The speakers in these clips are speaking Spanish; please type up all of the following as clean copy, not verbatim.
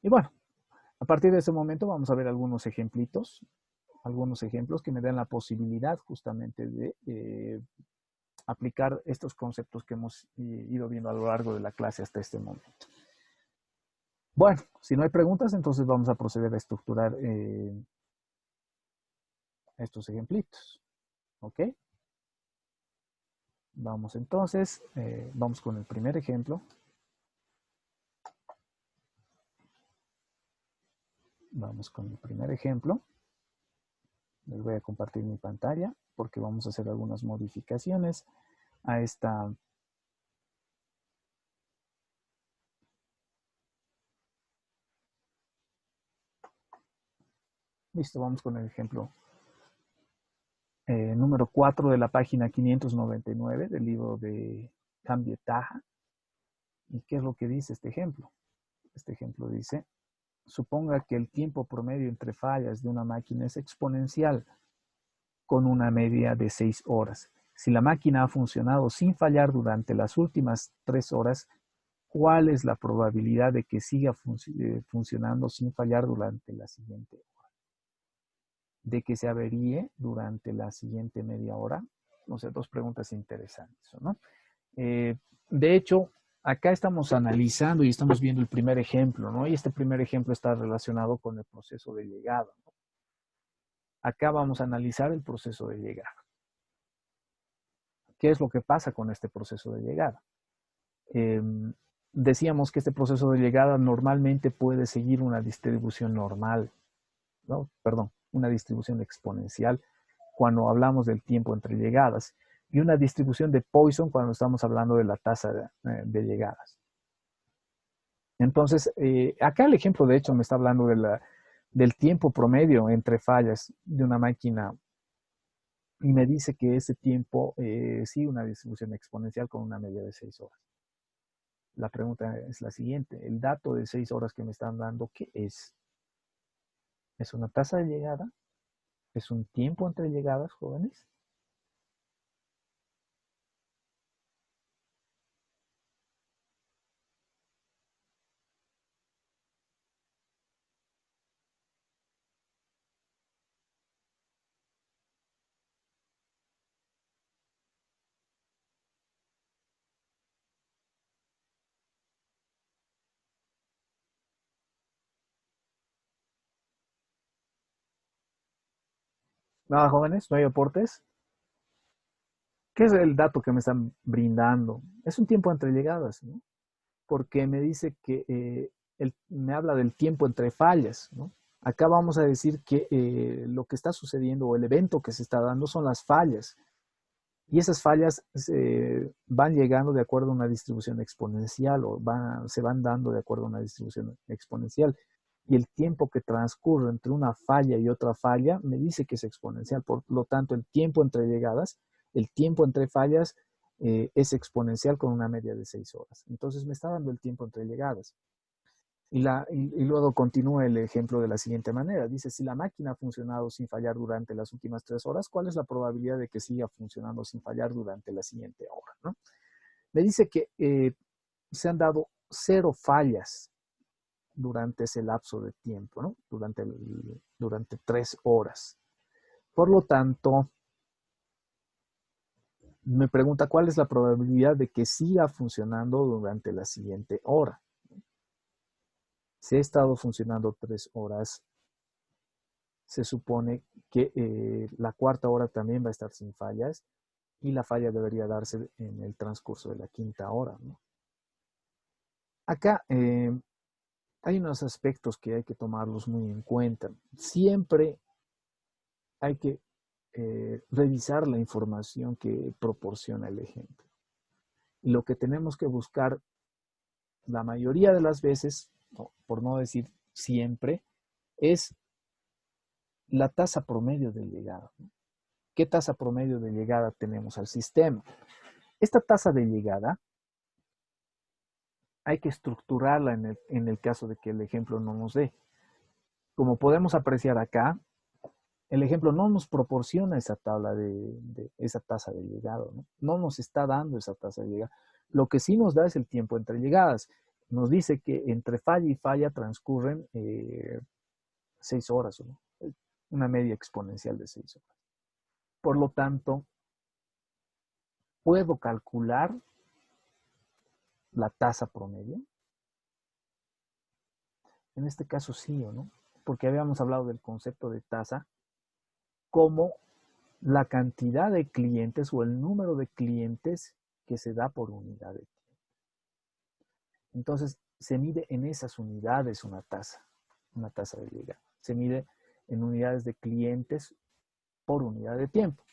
Y bueno, a partir de ese momento vamos a ver algunos ejemplos que me dan la posibilidad justamente de aplicar estos conceptos que hemos ido viendo a lo largo de la clase hasta este momento. Bueno, si no hay preguntas, entonces vamos a proceder a estructurar estos ejemplitos. ¿Ok? Vamos entonces, vamos con el primer ejemplo. Vamos con el primer ejemplo. Les voy a compartir mi pantalla porque vamos a hacer algunas modificaciones a esta. Listo, vamos con el ejemplo número 4 de la página 599 del libro de Gambetta. ¿Y qué es lo que dice este ejemplo? Este ejemplo dice, suponga que el tiempo promedio entre fallas de una máquina es exponencial con una media de 6 horas. Si la máquina ha funcionado sin fallar durante las últimas 3 horas, ¿cuál es la probabilidad de que siga funcionando sin fallar durante la siguiente hora? ¿De que se averíe durante la siguiente media hora? O sea, dos preguntas interesantes, ¿no? De hecho, acá estamos analizando y estamos viendo el primer ejemplo, ¿no? Y este primer ejemplo está relacionado con el proceso de llegada, ¿no? Acá vamos a analizar el proceso de llegada. ¿Qué es lo que pasa con este proceso de llegada? Decíamos que este proceso de llegada normalmente puede seguir una distribución normal, ¿no? Perdón, una distribución exponencial cuando hablamos del tiempo entre llegadas y una distribución de Poisson cuando estamos hablando de la tasa de llegadas. Entonces, acá el ejemplo de hecho me está hablando del tiempo promedio entre fallas de una máquina y me dice que ese tiempo sigue una distribución exponencial con una media de 6 horas. La pregunta es la siguiente, el dato de 6 horas que me están dando, ¿qué es? ¿Es una tasa de llegada? ¿Es un tiempo entre llegadas, jóvenes? Nada, jóvenes, no hay aportes. ¿Qué es el dato que me están brindando? Es un tiempo entre llegadas, ¿no? Porque me dice que me habla del tiempo entre fallas, ¿no? Acá vamos a decir que lo que está sucediendo o el evento que se está dando son las fallas. Y esas fallas van llegando de acuerdo a una distribución exponencial o se van dando de acuerdo a una distribución exponencial. Y el tiempo que transcurre entre una falla y otra falla me dice que es exponencial. Por lo tanto, el tiempo entre llegadas, el tiempo entre fallas es exponencial con una media de 6 horas. Entonces me está dando el tiempo entre llegadas. Y luego continúa el ejemplo de la siguiente manera. Dice, si la máquina ha funcionado sin fallar durante las últimas 3 horas, ¿cuál es la probabilidad de que siga funcionando sin fallar durante la siguiente hora? ¿No? Me dice que se han dado 0 fallas durante ese lapso de tiempo, ¿no? Durante 3 horas. Por lo tanto, me pregunta cuál es la probabilidad de que siga funcionando durante la siguiente hora. Si ha estado funcionando 3 horas, se supone que la cuarta hora también va a estar sin fallas y la falla debería darse en el transcurso de la quinta hora, ¿no? Acá hay unos aspectos que hay que tomarlos muy en cuenta. Siempre hay que revisar la información que proporciona el ejemplo. Y lo que tenemos que buscar la mayoría de las veces, por no decir siempre, es la tasa promedio de llegada, ¿no? ¿Qué tasa promedio de llegada tenemos al sistema? Esta tasa de llegada hay que estructurarla en el caso de que el ejemplo no nos dé. Como podemos apreciar acá, el ejemplo no nos proporciona esa tabla de esa tasa de llegada, ¿no? No nos está dando esa tasa de llegada. Lo que sí nos da es el tiempo entre llegadas. nos dice que entre falla y falla transcurren 6 horas, ¿no? Una media exponencial de 6 horas. Por lo tanto, ¿puedo calcular la tasa promedio? En este caso sí o no, porque habíamos hablado del concepto de tasa como la cantidad de clientes o el número de clientes que se da por unidad de tiempo. Entonces, se mide en esas unidades una tasa de llegada. Se mide en unidades de clientes por unidad de tiempo.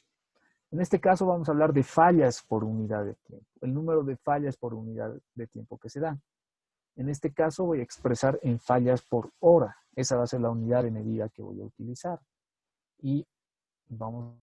En este caso vamos a hablar de fallas por unidad de tiempo, el número de fallas por unidad de tiempo que se dan. En este caso voy a expresar en fallas por hora. Esa va a ser la unidad de medida que voy a utilizar. Y vamos.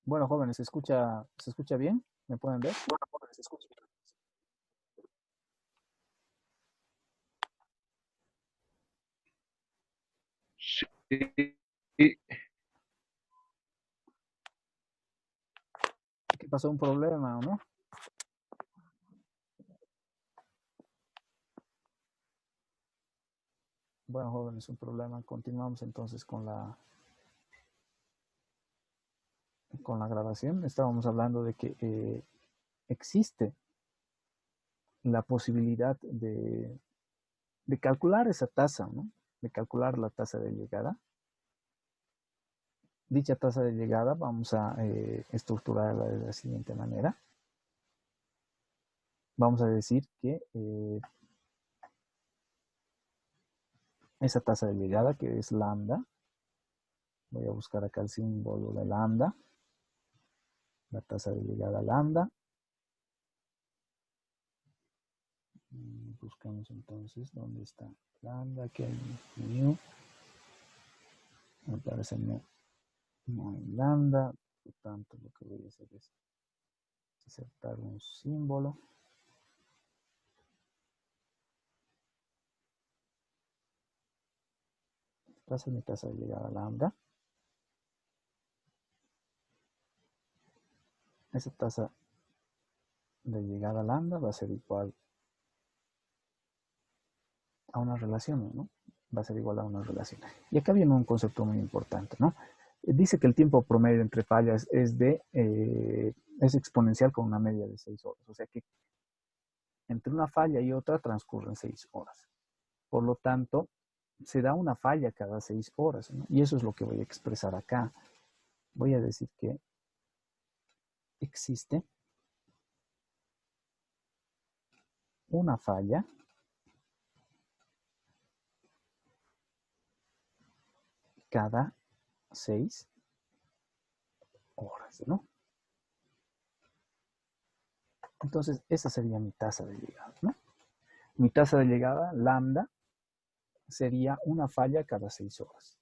Bueno, jóvenes, se escucha bien? ¿Me pueden ver? Sí, ¿Qué pasó? ¿Un problema o no? Bueno, jóvenes, un problema. Continuamos entonces con la grabación. Estábamos hablando de que existe la posibilidad de calcular esa tasa, ¿no? De calcular la tasa de llegada. Dicha tasa de llegada vamos a estructurarla de la siguiente manera. Vamos a decir que esa tasa de llegada, que es lambda, voy a buscar acá el símbolo de lambda, la tasa de llegada lambda. Buscamos entonces dónde está lambda, aquí hay mu, me parece no hay lambda, por tanto lo que voy a hacer es insertar un símbolo. Esta es mi tasa de llegada lambda. Esa tasa de llegada lambda va a ser igual a una relación, ¿no? Va a ser igual a una relación. Y acá viene un concepto muy importante, ¿no? Dice que el tiempo promedio entre fallas es exponencial con una media de 6 horas. O sea que entre una falla y otra transcurren 6 horas. Por lo tanto, se da una falla cada 6 horas, ¿no? Y eso es lo que voy a expresar acá. Voy a decir que existe una falla cada 6 horas, ¿no? Entonces, esa sería mi tasa de llegada, ¿no? Mi tasa de llegada, lambda, sería una falla cada 6 horas.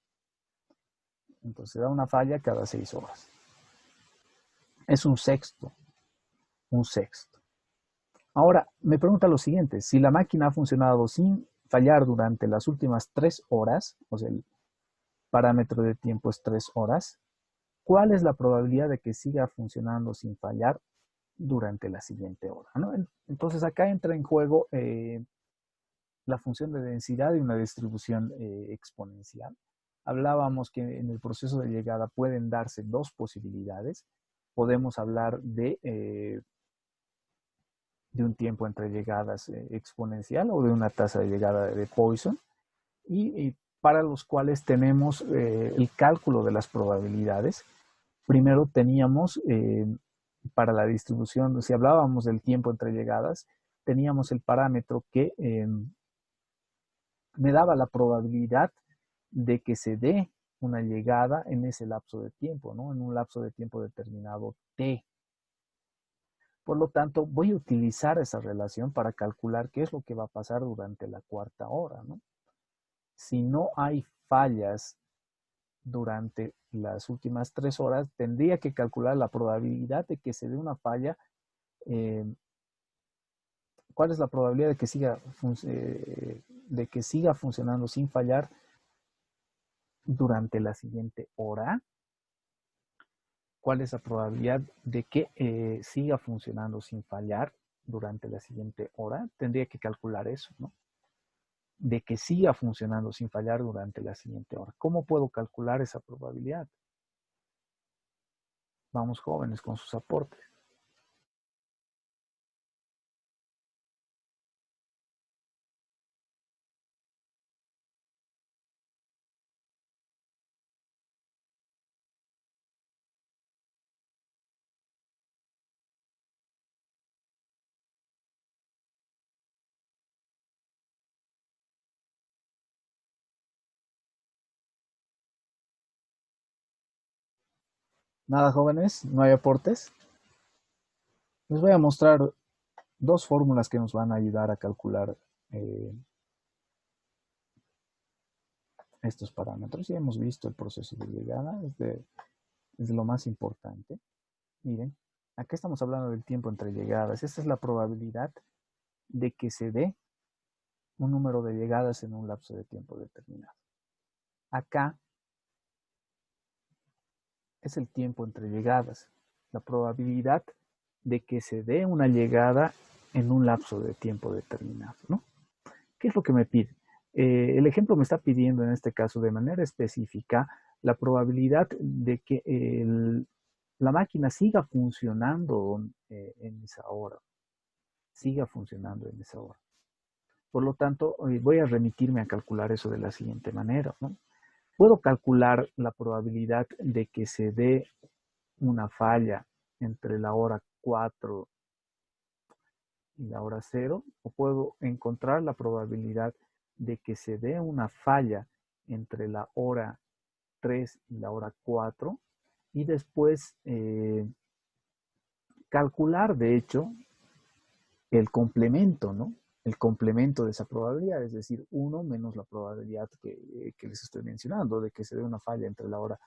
Entonces, da una falla cada 6 horas. Es un sexto, un sexto. Ahora, me pregunta lo siguiente, si la máquina ha funcionado sin fallar durante las últimas 3 horas, o sea, el parámetro de tiempo es 3 horas, ¿cuál es la probabilidad de que siga funcionando sin fallar durante la siguiente hora? ¿No? Entonces, acá entra en juego la función de densidad de una distribución exponencial. Hablábamos que en el proceso de llegada pueden darse dos posibilidades. Podemos hablar de un tiempo entre llegadas exponencial o de una tasa de llegada de Poisson, y para los cuales tenemos el cálculo de las probabilidades. Primero teníamos para la distribución, si hablábamos del tiempo entre llegadas, teníamos el parámetro que me daba la probabilidad de que se dé una llegada en ese lapso de tiempo, ¿no? En un lapso de tiempo determinado T. Por lo tanto, voy a utilizar esa relación para calcular qué es lo que va a pasar durante la cuarta hora, ¿no? Si no hay fallas durante las últimas 3 horas, tendría que calcular la probabilidad de que se dé una falla. ¿Cuál es la probabilidad de que siga funcionando sin fallar durante la siguiente hora? ¿Cuál es la probabilidad de que siga funcionando sin fallar durante la siguiente hora? Tendría que calcular eso, ¿no? De que siga funcionando sin fallar durante la siguiente hora. ¿Cómo puedo calcular esa probabilidad? Vamos, jóvenes, con sus aportes. Nada, jóvenes, no hay aportes. Les voy a mostrar dos fórmulas que nos van a ayudar a calcular eh, estos parámetros. Ya hemos visto el proceso de llegada, es de lo más importante. Miren, acá estamos hablando del tiempo entre llegadas. Esta es la probabilidad de que se dé un número de llegadas en un lapso de tiempo determinado. Acá es el tiempo entre llegadas, la probabilidad de que se dé una llegada en un lapso de tiempo determinado, ¿no? ¿Qué es lo que me pide? El ejemplo me está pidiendo en este caso de manera específica la probabilidad de que la máquina siga funcionando en esa hora, siga funcionando en esa hora. Por lo tanto, voy a remitirme a calcular eso de la siguiente manera, ¿no? Puedo calcular la probabilidad de que se dé una falla entre la hora 4 y la hora 0, o puedo encontrar la probabilidad de que se dé una falla entre la hora 3 y la hora 4, y después calcular, de hecho, el complemento, ¿no? El complemento de esa probabilidad, es decir, 1 menos la probabilidad que les estoy mencionando de que se dé una falla entre la hora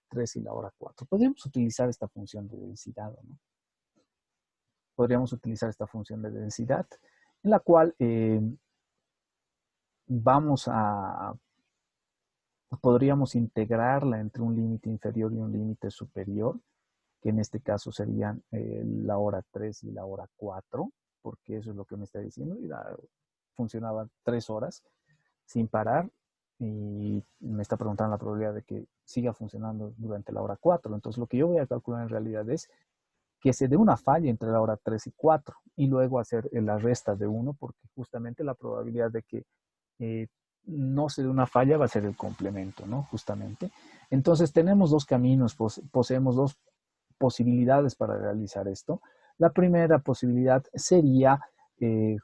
3 y la hora 4. Podríamos utilizar esta función de densidad, ¿no? Podríamos utilizar esta función de densidad, en la cual podríamos integrarla entre un límite inferior y un límite superior, que en este caso serían la hora 3 y la hora 4, porque eso es lo que me está diciendo, y funcionaba 3 horas sin parar, y me está preguntando la probabilidad de que siga funcionando durante la hora 4. Entonces lo que yo voy a calcular en realidad es que se dé una falla entre la hora 3 y 4, y luego hacer la resta de 1, porque justamente la probabilidad de que eh, no se dé una falla va a ser el complemento, ¿no? Justamente. Entonces tenemos dos caminos, poseemos dos posibilidades para realizar esto. La primera posibilidad sería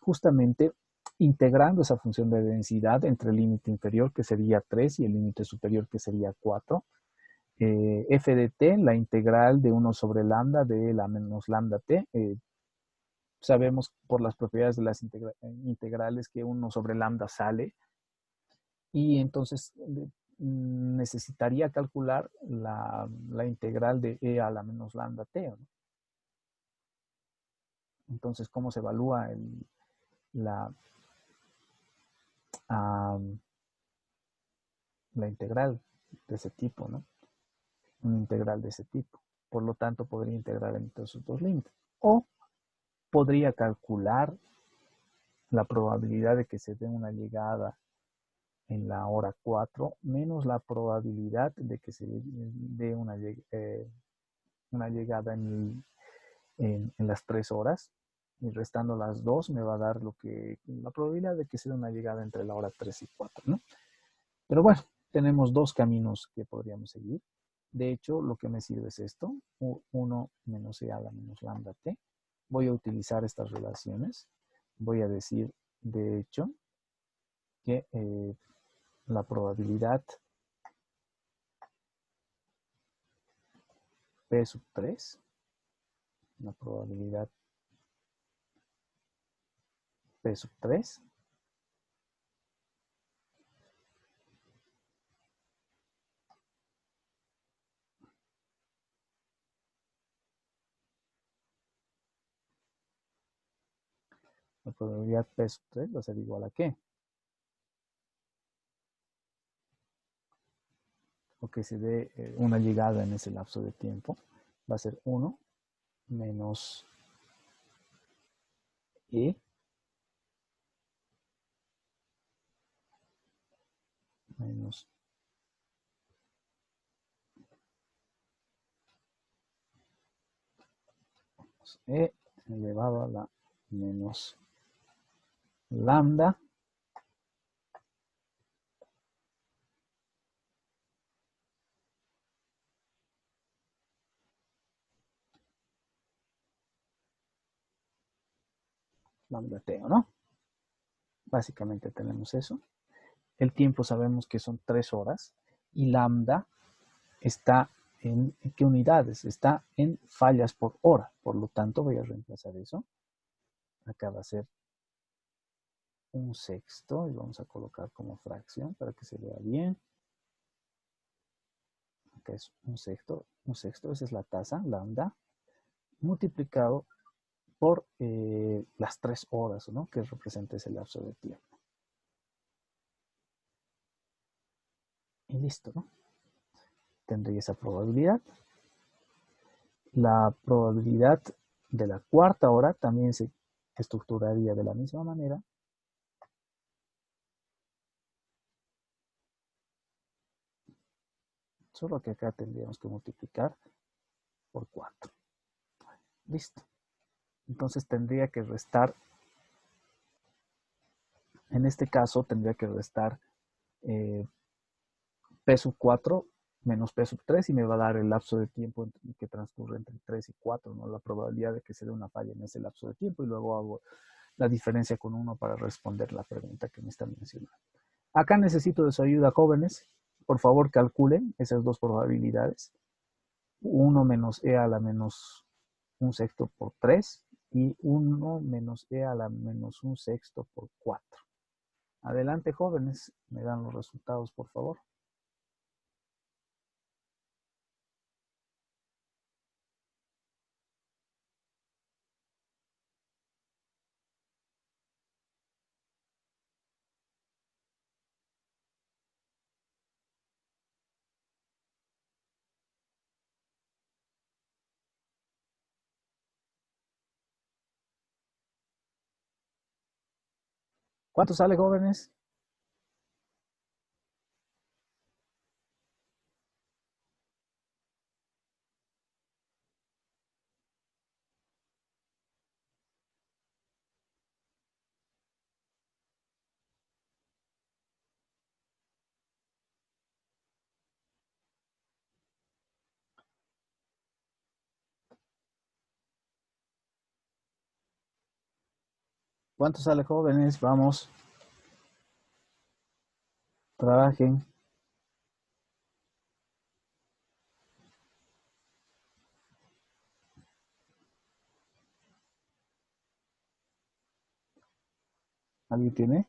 justamente integrando esa función de densidad entre el límite inferior, que sería 3, y el límite superior, que sería 4. F de t, la integral de 1 sobre lambda de la menos lambda t. Sabemos por las propiedades de las integrales que 1 sobre lambda sale, y entonces necesitaría calcular la integral de e a la menos lambda t, ¿no? Entonces, ¿cómo se evalúa la, la integral de ese tipo, ¿no? Una integral de ese tipo. Por lo tanto, podría integrar entre esos dos límites. O podría calcular la probabilidad de que se dé una llegada en la hora 4 menos la probabilidad de que se dé una llegada en las 3 horas, y restando las dos me va a dar la probabilidad de que sea una llegada entre la hora 3 y 4, ¿no? Pero bueno, tenemos dos caminos que podríamos seguir. De hecho, lo que me sirve es esto, 1 menos e a la menos lambda t. Voy a utilizar estas relaciones. Voy a decir, de hecho, que la probabilidad P sub 3, la probabilidad P sub 3, la probabilidad P sub 3 va a ser igual a ¿qué? O que se dé una llegada en ese lapso de tiempo, va a ser 1 menos E menos E elevado a la menos lambda lambda t, ¿o no? Básicamente tenemos eso. El tiempo sabemos que son 3 horas y lambda está ¿en qué unidades? Está en fallas por hora. Por lo tanto, voy a reemplazar eso. Acá va a ser un sexto y vamos a colocar como fracción para que se vea bien. Acá es un sexto, esa es la tasa, lambda, multiplicado por las 3 horas, ¿no? Que representa ese lapso de tiempo. Y listo, ¿no? Tendría esa probabilidad. La probabilidad de la cuarta hora también se estructuraría de la misma manera. Solo que acá tendríamos que multiplicar por 4. Listo. Entonces tendría que restar, en este caso tendría que restar P sub 4 menos P sub 3 y me va a dar el lapso de tiempo que transcurre entre 3 y 4, ¿no? La probabilidad de que se dé una falla en ese lapso de tiempo y luego hago la diferencia con 1 para responder la pregunta que me están mencionando. Acá necesito de su ayuda, jóvenes. Por favor, calculen esas dos probabilidades. 1 menos E a la menos un sexto por 3 y 1 menos E a la menos un sexto por 4. Adelante, jóvenes. Me dan los resultados, por favor. ¿Cuánto sale, jóvenes? ¿Cuánto sale, jóvenes? Vamos, trabajen. ¿Alguien tiene?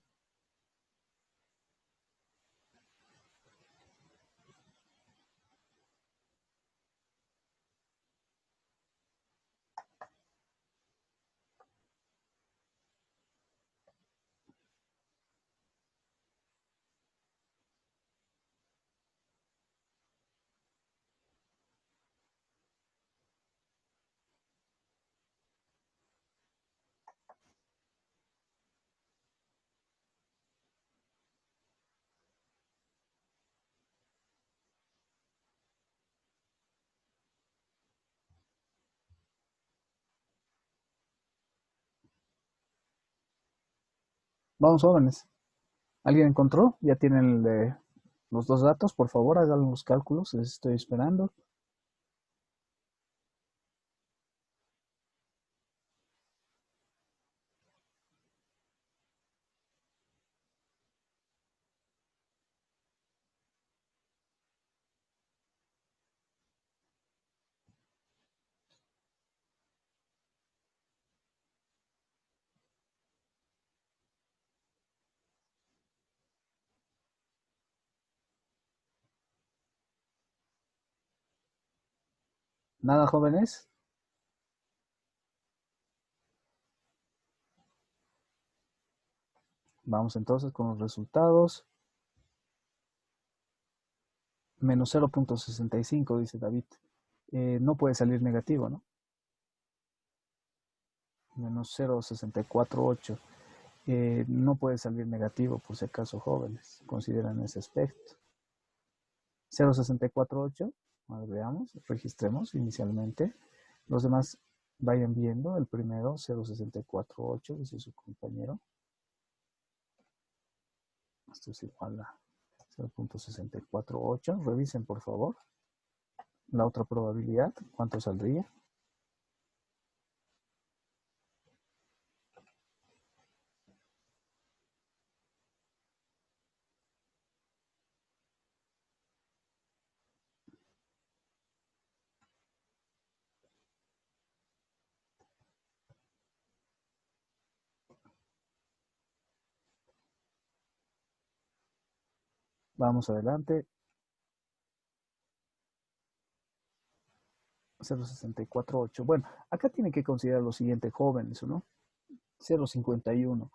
Vamos, jóvenes. ¿Alguien encontró? ¿Ya tienen los dos datos? Por favor, hagan los cálculos. Les estoy esperando. ¿Nada, jóvenes? Vamos entonces con los resultados. Menos 0.65, dice David. No puede salir negativo, ¿no? Menos 0.648. No puede salir negativo, por si acaso, jóvenes. Consideran ese aspecto. 0.648. Veamos, registremos inicialmente. Los demás vayan viendo. El primero, 0.648, dice su compañero. Esto es igual a 0.648. Revisen, por favor. La otra probabilidad, ¿cuánto saldría? Vamos adelante. 0.648. Bueno, acá tienen que considerar lo siguiente, jóvenes, ¿no? 0.51,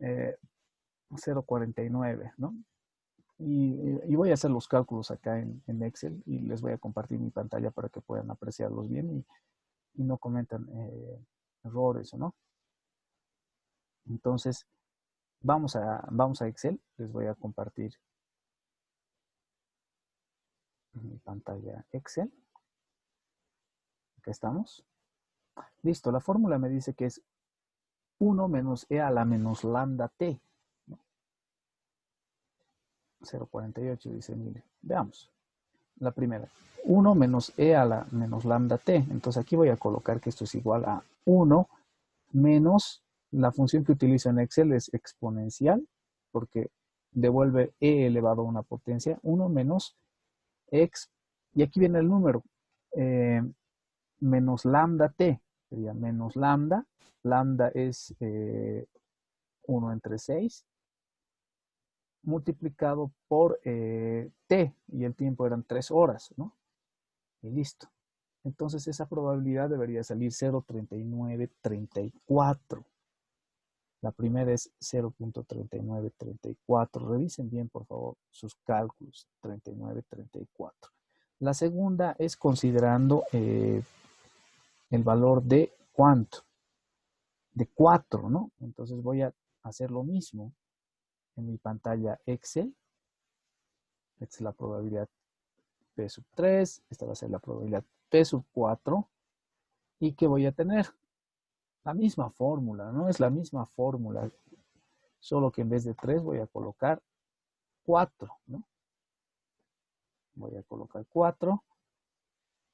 0.49, ¿no? Y voy a hacer los cálculos acá en Excel y les voy a compartir mi pantalla para que puedan apreciarlos bien y no cometan errores, ¿no? Entonces, vamos a Excel. Les voy a compartir mi pantalla Excel. Acá estamos. Listo, la fórmula me dice que es 1 menos e a la menos lambda t. 0.48 dice Emilio. Veamos. La primera. 1 menos e a la menos lambda t. Entonces aquí voy a colocar que esto es igual a 1 menos la función que utilizo en Excel es exponencial, porque devuelve e elevado a una potencia. 1 menos x, y aquí viene el número, menos lambda t. Sería menos lambda. Lambda es 1 entre 6 multiplicado por t, y el tiempo eran 3 horas, ¿no? Y listo. Entonces esa probabilidad debería salir 0.3934. La primera es 0.3934. Revisen bien, por favor, sus cálculos. 3934. La segunda es considerando el valor de ¿cuánto? De 4, ¿no? Entonces voy a hacer lo mismo en mi pantalla Excel. Esta es la probabilidad P sub 3. Esta va a ser la probabilidad P sub 4. ¿Y qué voy a tener? La misma fórmula, ¿no? Es la misma fórmula. Solo que en vez de 3 voy a colocar 4, ¿no? Voy a colocar 4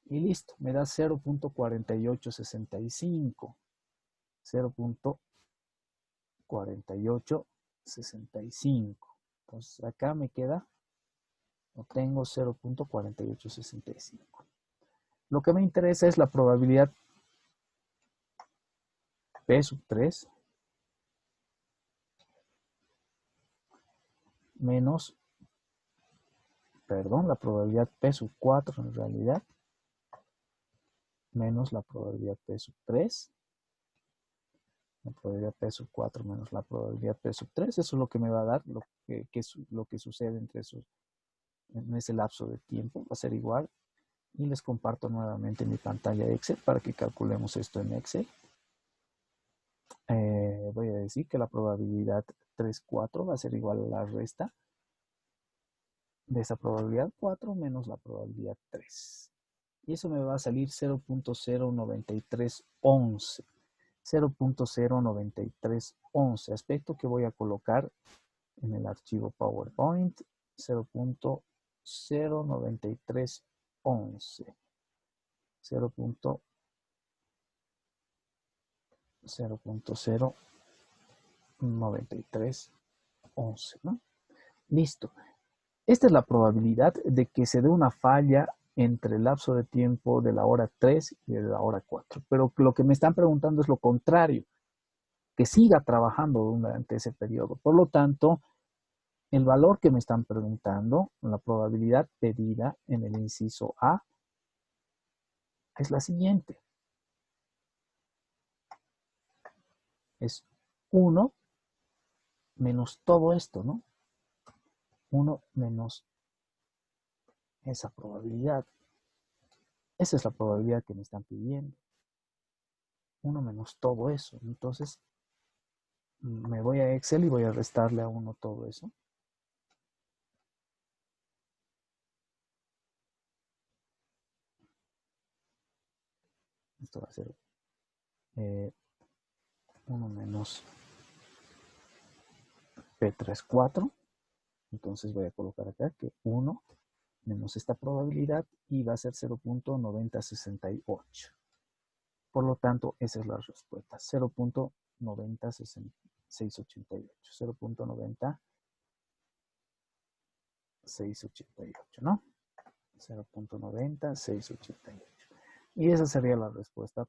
y listo. Me da 0.4865. 0.4865. Entonces acá me queda, obtengo 0.4865. Lo que me interesa es la probabilidad P sub 3 menos, perdón, la probabilidad P sub 4 en realidad, menos la probabilidad P sub 3. La probabilidad P sub 4 menos la probabilidad P sub 3. Eso es lo que me va a dar lo que sucede entre esos, en ese lapso de tiempo. Va a ser igual. Y les comparto nuevamente mi pantalla Excel para que calculemos esto en Excel. Voy a decir que la probabilidad 3, 4 va a ser igual a la resta de esa probabilidad 4 menos la probabilidad 3. Y eso me va a salir 0.09311. 0.09311, aspecto que voy a colocar en el archivo PowerPoint. 0.09311. 0.09311, ¿no? Listo. Esta es la probabilidad de que se dé una falla entre el lapso de tiempo de la hora 3 y de la hora 4. Pero lo que me están preguntando es lo contrario, que siga trabajando durante ese periodo. Por lo tanto, el valor que me están preguntando, la probabilidad pedida en el inciso A, es la siguiente. Es 1 menos todo esto, ¿no? 1 menos esa probabilidad. Esa es la probabilidad que me están pidiendo. 1 menos todo eso. Entonces, me voy a Excel y voy a restarle a 1 todo eso. Esto va a ser 1 menos P34. Entonces voy a colocar acá que 1 menos esta probabilidad y va a ser 0.9068. Por lo tanto, esa es la respuesta. 0.90688. 0.90688, ¿no? 0.90688. Y esa sería la respuesta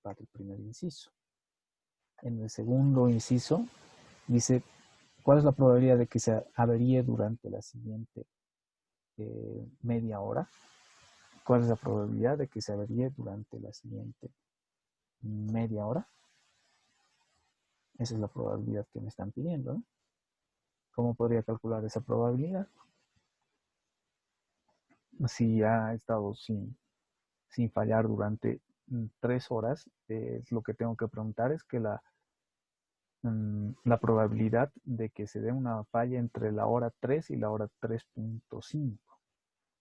para el primer inciso. En el segundo inciso dice, ¿cuál es la probabilidad de que se averíe durante la siguiente media hora? ¿Cuál es la probabilidad de que se averíe durante la siguiente media hora? Esa es la probabilidad que me están pidiendo, ¿no? ¿Cómo podría calcular esa probabilidad? Si ha estado sin fallar durante 3 horas, lo que tengo que preguntar es que la probabilidad de que se dé una falla entre la hora 3 y la hora 3.5.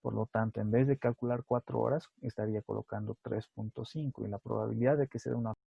Por lo tanto, en vez de calcular 4 horas, estaría colocando 3.5 y la probabilidad de que se dé una